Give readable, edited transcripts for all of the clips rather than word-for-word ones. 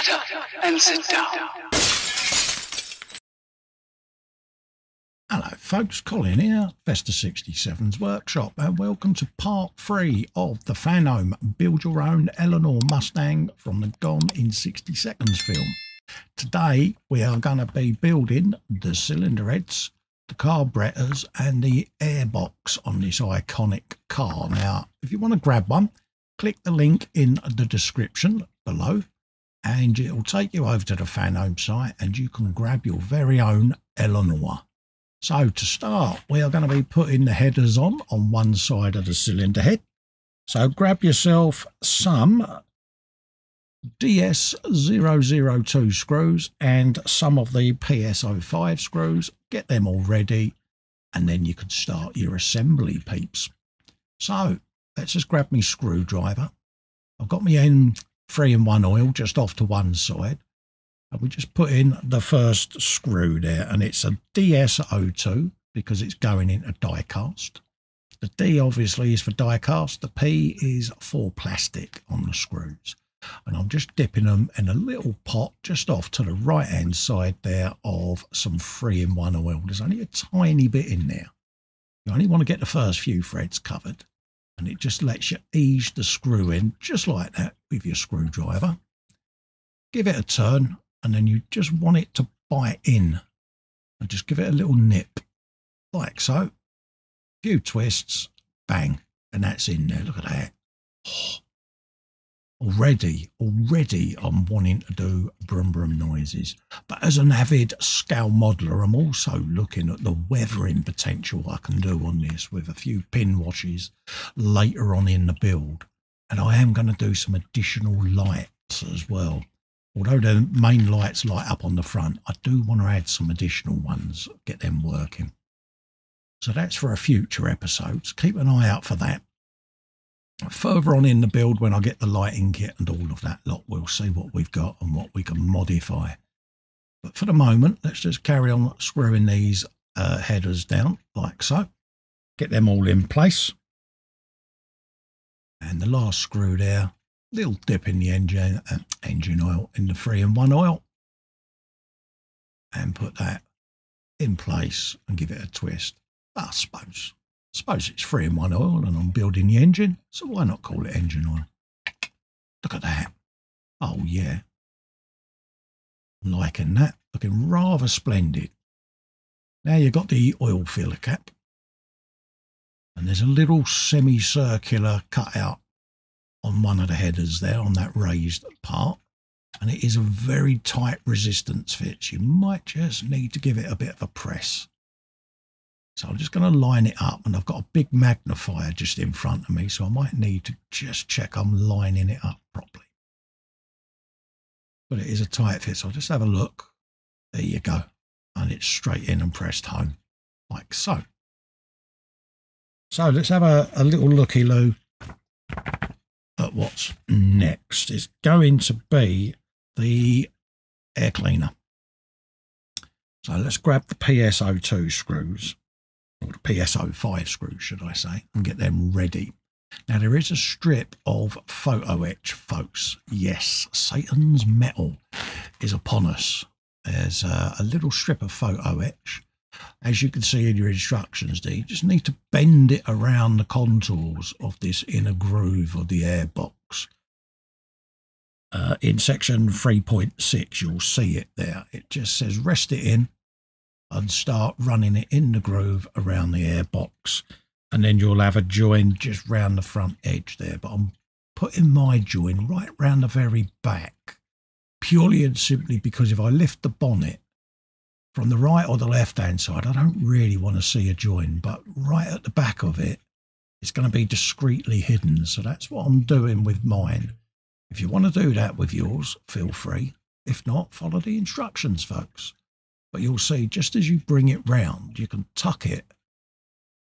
Shut up and sit down. Hello folks, Colin here, Vesta 67's workshop, and welcome to part 3 of the Fanhome Build Your Own Eleanor Mustang from the Gone in 60 Seconds film. Today we are going to be building the cylinder heads, the carburetors and the airbox on this iconic car. Now if you want to grab one, click the link in the description below and it will take you over to the Fanhome site and you can grab your very own Eleanor. So to start, we are going to be putting the headers on one side of the cylinder head. So grab yourself some DS002 screws and some of the PS05 screws. Get them all ready and then you can start your assembly, peeps. So let's just grab me screwdriver. I've got my M3-in-1 oil just off to one side. And we just put in the first screw there, and it's a DS02 because it's going into die-cast. The D obviously is for die-cast, the P is for plastic on the screws. And I'm just dipping them in a little pot just off to the right-hand side there of some 3-in-1 oil. There's only a tiny bit in there. You only want to get the first few threads covered, and it just lets you ease the screw in just like that with your screwdriver. Give it a turn. And then you just want it to bite in and just give it a little nip like so. A few twists, bang, and that's in there. Look at that. Oh, already I'm wanting to do brum brum noises. But as an avid scale modeler, I'm also looking at the weathering potential I can do on this with a few pin washes later on in the build. And I am going to do some additional lights as well. Although the main lights light up on the front, I do want to add some additional ones, get them working. So that's for a future episodes. Keep an eye out for that. Further on in the build, when I get the lighting kit and all of that lot, we'll see what we've got and what we can modify. But for the moment, let's just carry on screwing these headers down like so. Get them all in place. And the last screw there. Little dip in the engine oil, in the 3-in-1 oil, and put that in place and give it a twist. I suppose it's 3-in-1 oil and I'm building the engine, so why not call it engine oil? Look at that. Oh yeah, I'm liking that, looking rather splendid. Now you've got the oil filler cap and there's a little semicircular cutout on one of the headers there on that raised part, and it is a very tight resistance fit. You might just need to give it a bit of a press. So I'm just going to line it up, and I've got a big magnifier just in front of me, so I might need to just check I'm lining it up properly. But it is a tight fit, so I'll just have a look. There you go, and it's straight in and pressed home like so. So let's have a little looky-loo at what's next. Is going to be the air cleaner. So let's grab the PS02 screws, or the PS05 screws should I say, and get them ready. Now there is a strip of photo etch, folks. Yes, Satan's metal is upon us. There's a little strip of photo etch. As you can see in your instructions, you just need to bend it around the contours of this inner groove of the airbox. In section 3.6, you'll see it there. It just says rest it in and start running it in the groove around the airbox. And then you'll have a join just round the front edge there. But I'm putting my join right round the very back, purely and simply because if I lift the bonnet, from the right or the left-hand side, I don't really want to see a join, but right at the back of it, it's going to be discreetly hidden. So that's what I'm doing with mine. If you want to do that with yours, feel free. If not, follow the instructions, folks. But you'll see, just as you bring it round, you can tuck it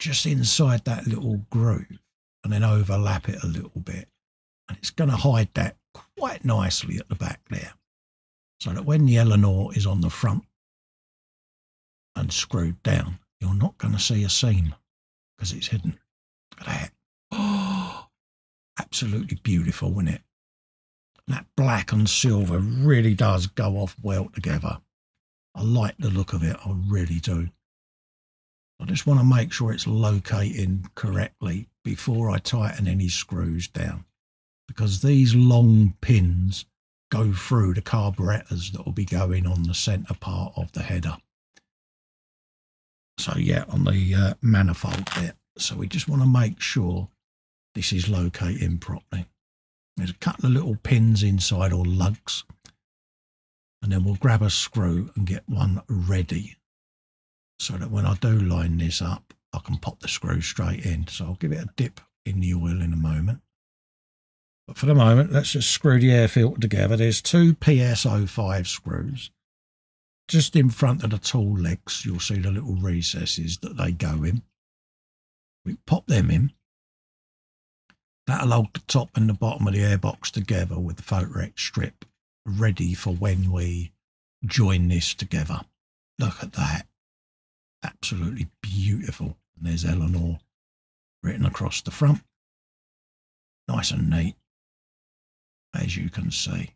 just inside that little groove and then overlap it a little bit. And it's going to hide that quite nicely at the back there. So that when the Eleanor is on the front, and screwed down, you're not going to see a seam because it's hidden. Look at that. Oh, absolutely beautiful, isn't it? That black and silver really does go off well together. I like the look of it, I really do. I just want to make sure it's locating correctly before I tighten any screws down, because these long pins go through the carburetors that will be going on the centre part of the header. So yeah, on the manifold bit. So we just want to make sure this is locating properly. There's a couple of little pins inside, or lugs, and then we'll grab a screw and get one ready so that when I do line this up, I can pop the screw straight in. So I'll give it a dip in the oil in a moment. But for the moment, let's just screw the air filter together. There's two PS05 screws. Just in front of the tool legs, you'll see the little recesses that they go in. We pop them in. That'll hold the top and the bottom of the airbox together with the Photorex strip, ready for when we join this together. Look at that. Absolutely beautiful. And there's Eleanor written across the front. Nice and neat, as you can see.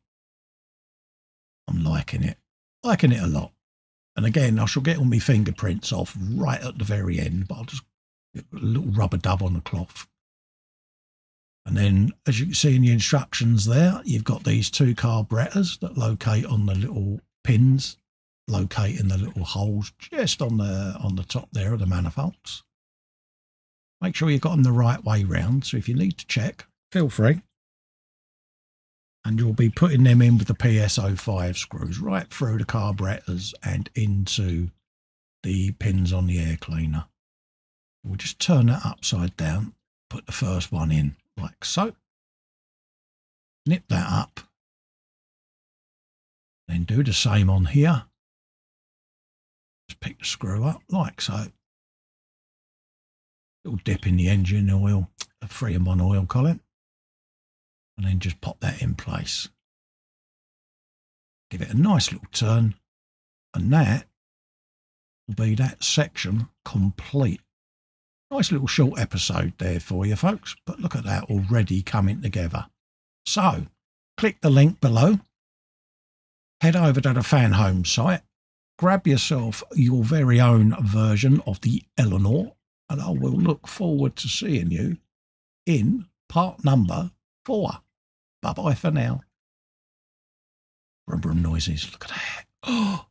I'm liking it. Liking it a lot. And again, I shall get all my fingerprints off right at the very end, but I'll just get a little rubber dub on the cloth. And then, as you can see in the instructions there, you've got these two carburetors that locate on the little pins, locating the little holes just on the top there of the manifolds. Make sure you've got them the right way round. So if you need to check, feel free. And you'll be putting them in with the PS05 screws right through the carburetors and into the pins on the air cleaner. We'll just turn that upside down, put the first one in like so. Nip that up. Then do the same on here. Just pick the screw up like so. Little dip in the engine oil, a 3-in-1 oil column. And then just pop that in place. Give it a nice little turn, and that will be that section complete. Nice little short episode there for you folks, but look at that already coming together. So click the link below, head over to the Fanhome site, grab yourself your very own version of the Eleanor, and I will look forward to seeing you in part number 4. Bye-bye for now. Brum brum noises. Look at that. Oh,